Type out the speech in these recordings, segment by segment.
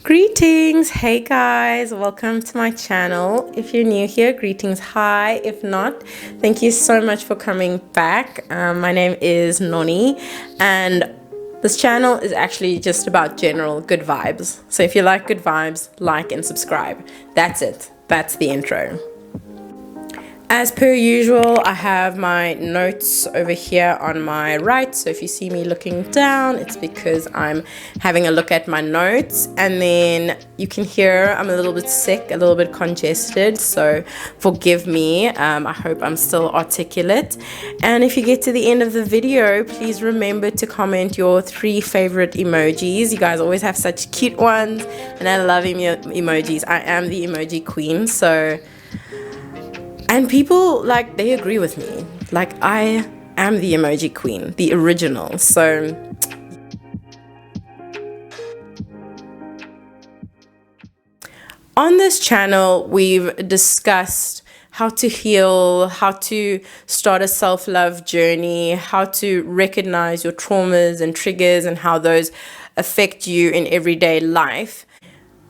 Greetings, hey guys, welcome to my channel. If you're new here, greetings, hi. If not, thank you so much for coming back. My name is Noni, and this channel is actually just about general good vibes. So if you like good vibes, like and subscribe. That's it. That's the intro. As per usual, I have my notes over here on my right. So if you see me looking down, it's because I'm having a look at my notes. And then you can hear I'm a little bit sick, a little bit congested. So forgive me. I hope I'm still articulate. And if you get to the end of the video, please remember to comment your 3 favorite emojis. You guys always have such cute ones. And I love emojis. I am the emoji queen. And people, they agree with me. I am the emoji queen, the original. So, on this channel, we've discussed how to heal, how to start a self-love journey, how to recognize your traumas and triggers and how those affect you in everyday life.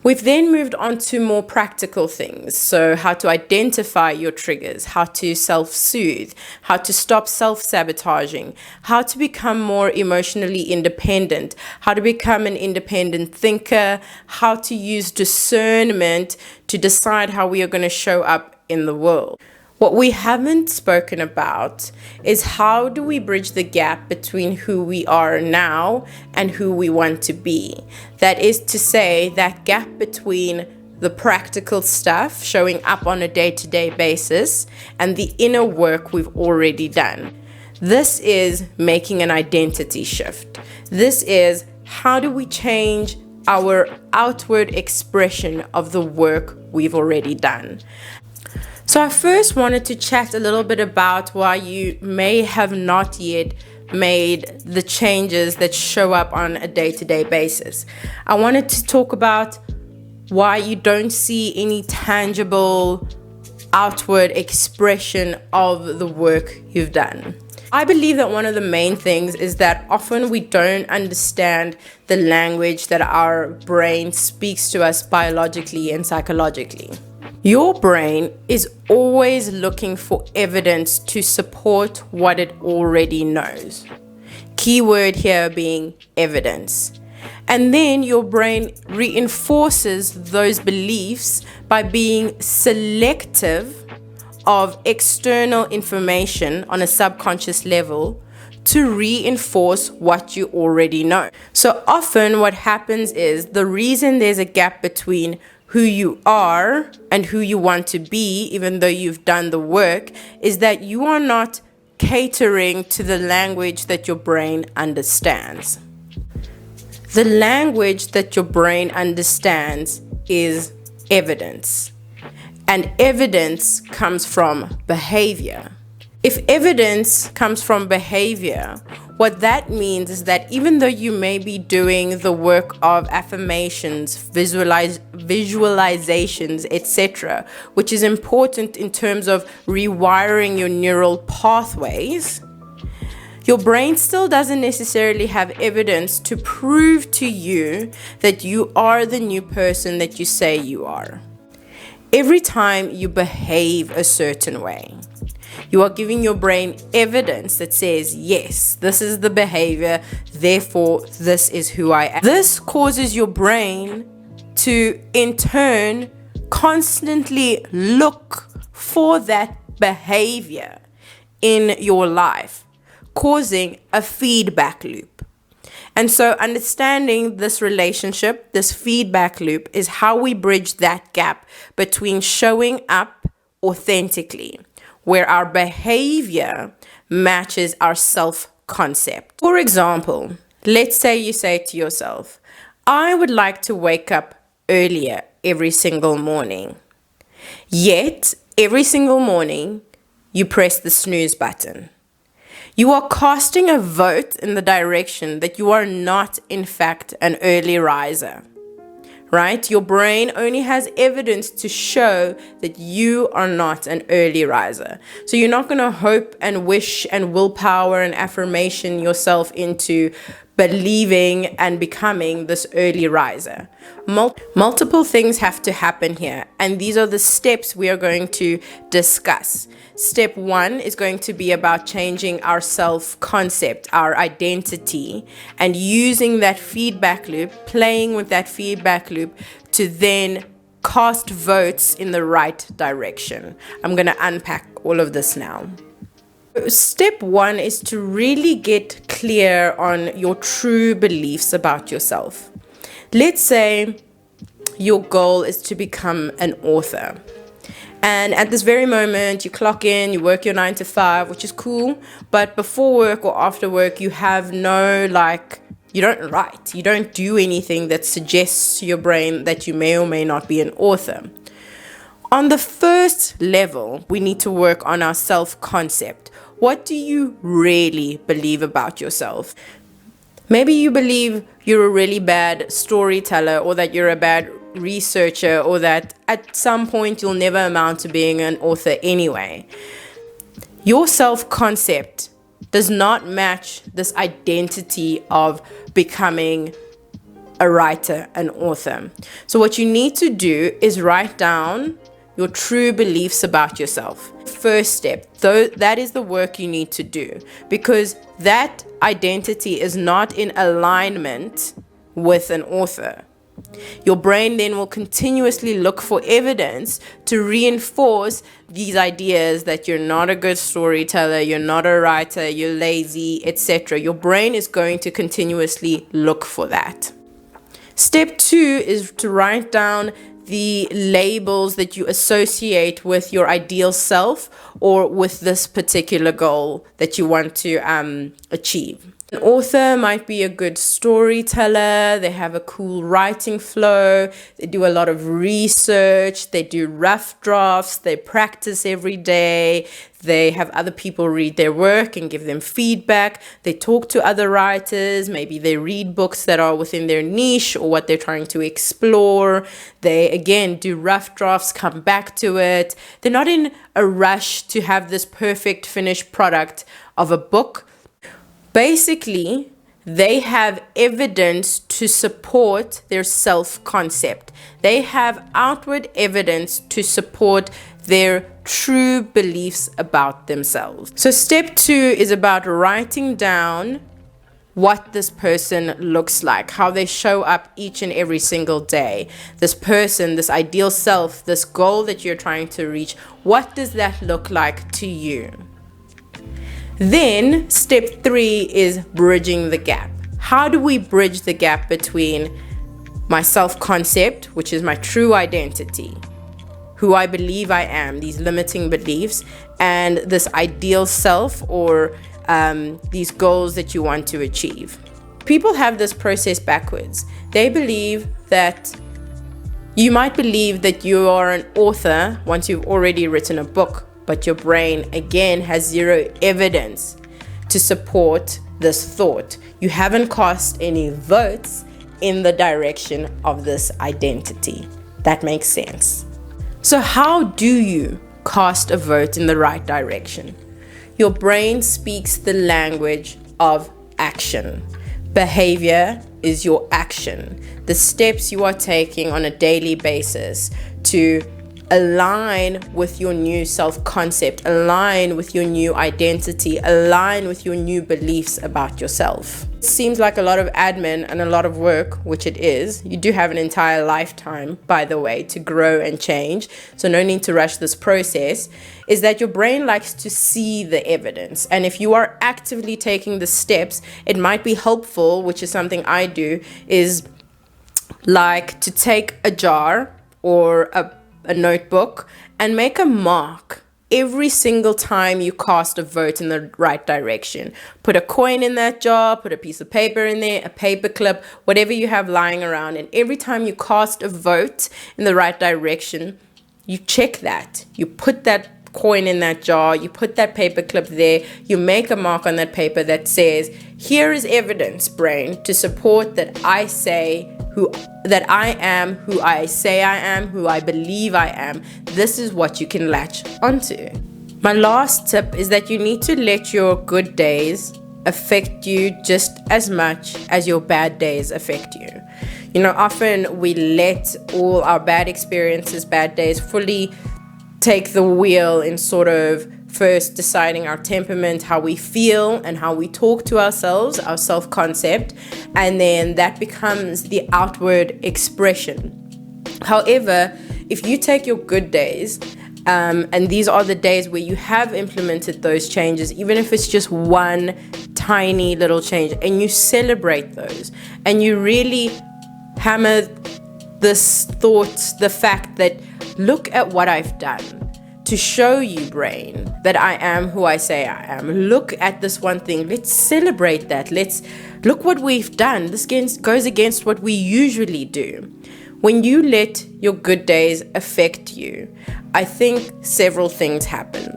We've then moved on to more practical things. So how to identify your triggers, how to self-soothe, how to stop self-sabotaging, how to become more emotionally independent, how to become an independent thinker, how to use discernment to decide how we are going to show up in the world. What we haven't spoken about is how do we bridge the gap between who we are now and who we want to be. That is to say, that gap between the practical stuff showing up on a day-to-day basis and the inner work we've already done. This is making an identity shift. This is how do we change our outward expression of the work we've already done. So I first wanted to chat a little bit about why you may have not yet made the changes that show up on a day-to-day basis. I wanted to talk about why you don't see any tangible outward expression of the work you've done. I believe that one of the main things is that often we don't understand the language that our brain speaks to us biologically and psychologically. Your brain is always looking for evidence to support what it already knows. Keyword here being evidence. And then your brain reinforces those beliefs by being selective of external information on a subconscious level to reinforce what you already know. So often what happens is the reason there's a gap between who you are and who you want to be, even though you've done the work, is that you are not catering to the language that your brain understands. The language that your brain understands is evidence. And evidence comes from behavior. If evidence comes from behavior, what that means is that even though you may be doing the work of affirmations, visualizations, etc., which is important in terms of rewiring your neural pathways, your brain still doesn't necessarily have evidence to prove to you that you are the new person that you say you are. Every time you behave a certain way, you are giving your brain evidence that says, yes, this is the behavior, therefore this is who I am. This causes your brain to, in turn, constantly look for that behavior in your life, causing a feedback loop. And so understanding this relationship, this feedback loop, is how we bridge that gap between showing up authentically, where our behavior matches our self-concept. For example, let's say you say to yourself, I would like to wake up earlier every single morning. Yet, every single morning, you press the snooze button. You are casting a vote in the direction that you are not, in fact, an early riser. Right? Your brain only has evidence to show that you are not an early riser. So you're not going to hope and wish and willpower and affirmation yourself into believing and becoming this early riser. Multiple things have to happen here, and these are the steps we are going to discuss. Step 1 is going to be about changing our self-concept, our identity, and using that feedback loop, playing with that feedback loop to then cast votes in the right direction. I'm going to unpack all of this now. Step 1 is to really get clear on your true beliefs about yourself. Let's say your goal is to become an author. And at this very moment, you clock in, you work your 9 to 5, which is cool. But before work or after work, you have no, you don't write. You don't do anything that suggests to your brain that you may or may not be an author. On the first level, we need to work on our self-concept. What do you really believe about yourself? Maybe you believe you're a really bad storyteller, or that you're a bad researcher, or that at some point you'll never amount to being an author anyway. Your self-concept does not match this identity of becoming a writer, an author. So what you need to do is write down your true beliefs about yourself. First step, though, that is the work you need to do, because that identity is not in alignment with an author. Your brain then will continuously look for evidence to reinforce these ideas that you're not a good storyteller, you're not a writer, you're lazy, etc. Your brain is going to continuously look for that. Step 2 is to write down the labels that you associate with your ideal self or with this particular goal that you want to achieve. An author might be a good storyteller, they have a cool writing flow, they do a lot of research, they do rough drafts, they practice every day, they have other people read their work and give them feedback, they talk to other writers, maybe they read books that are within their niche or what they're trying to explore, they again do rough drafts, come back to it. They're not in a rush to have this perfect finished product of a book. Basically, they have evidence to support their self-concept. They have outward evidence to support their true beliefs about themselves. So step 2 is about writing down what this person looks like, how they show up each and every single day. This person, this ideal self, this goal that you're trying to reach, what does that look like to you? Then step 3 is bridging the gap. How do we bridge the gap between my self-concept, which is my true identity, who I believe I am, these limiting beliefs, and this ideal self or these goals that you want to achieve? People have this process backwards. They believe that you might believe that you are an author once you've already written a book, but your brain, again, has zero evidence to support this thought. You haven't cast any votes in the direction of this identity. That makes sense. So how do you cast a vote in the right direction? Your brain speaks the language of action. Behavior is your action. The steps you are taking on a daily basis to align with your new self-concept, align with your new identity, align with your new beliefs about yourself. It seems like a lot of admin and a lot of work, which it is. You do have an entire lifetime, by the way, to grow and change, so no need to rush this process. Is that your brain likes to see the evidence, and if you are actively taking the steps, it might be helpful, which is something I do, is like to take a jar or a notebook and make a mark every single time you cast a vote in the right direction. Put a coin in that jar, put a piece of paper in there, a paper clip, whatever you have lying around, and every time you cast a vote in the right direction, you check that. You put that coin in that jar, you put that paper clip there, you make a mark on that paper that says, here is evidence, brain, to support that I am who I say I am, who I believe I am. This is what you can latch onto. My last tip is that you need to let your good days affect you just as much as your bad days affect you. You know, often we let all our bad experiences, bad days fully take the wheel in sort of first deciding our temperament, how we feel and how we talk to ourselves, our self-concept, and then that becomes the outward expression. However, if you take your good days, and these are the days where you have implemented those changes, even if it's just one tiny little change, and you celebrate those, and you really hammer this thought, the fact that look at what I've done to show you, brain, that I am who I say I am. Look at this one thing. Let's celebrate that. Let's look what we've done. This goes against what we usually do. When you let your good days affect you, I think several things happen.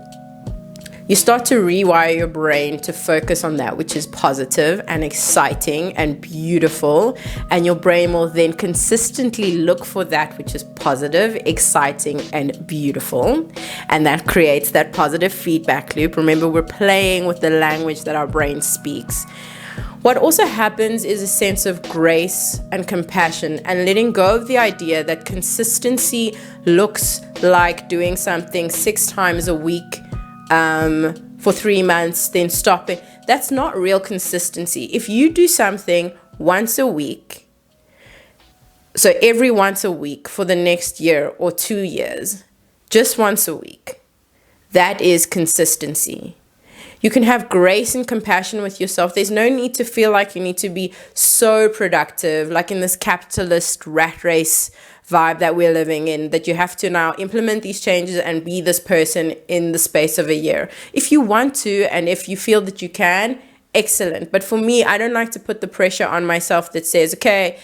You start to rewire your brain to focus on that which is positive and exciting and beautiful, and your brain will then consistently look for that which is positive, exciting, and beautiful, and that creates that positive feedback loop. Remember, we're playing with the language that our brain speaks. What also happens is a sense of grace and compassion, and letting go of the idea that consistency looks like doing something 6 times a week for 3 months, then stopping. That's not real consistency. If you do something once a week, so every once a week for the next year or 2 years, just once a week, that is consistency. You can have grace and compassion with yourself. There's no need to feel like you need to be so productive, like in this capitalist rat race vibe that we're living in, that you have to now implement these changes and be this person in the space of a year. If you want to, and if you feel that you can, excellent. But for me, I don't like to put the pressure on myself that says, okay,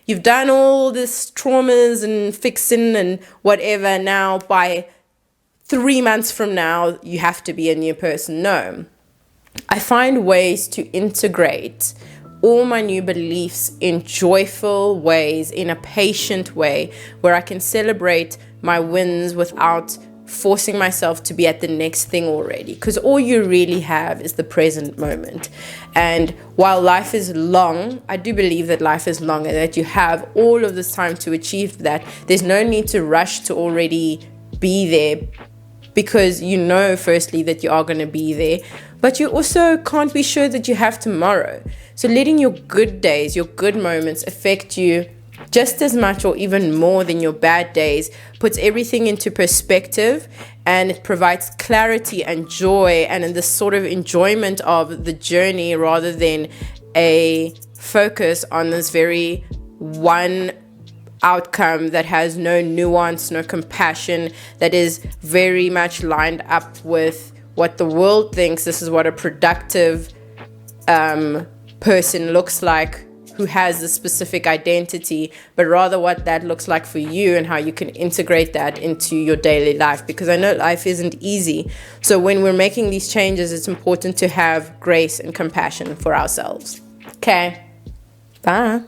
you've done all this traumas and fixing and whatever, now by 3 months from now, you have to be a new person. No. I find ways to integrate all my new beliefs in joyful ways, in a patient way, where I can celebrate my wins without forcing myself to be at the next thing already. Because all you really have is the present moment. And while life is long, I do believe that life is long and that you have all of this time to achieve that. There's no need to rush to already be there, because you know, firstly, that you are going to be there, but you also can't be sure that you have tomorrow. So letting your good days, your good moments affect you just as much or even more than your bad days puts everything into perspective, and it provides clarity and joy and in this sort of enjoyment of the journey, rather than a focus on this very one outcome that has no nuance, no compassion, that is very much lined up with what the world thinks this is what a productive person looks like, who has a specific identity, but rather what that looks like for you and how you can integrate that into your daily life. Because I know life isn't easy. So when we're making these changes, it's important to have grace and compassion for ourselves. Okay, bye.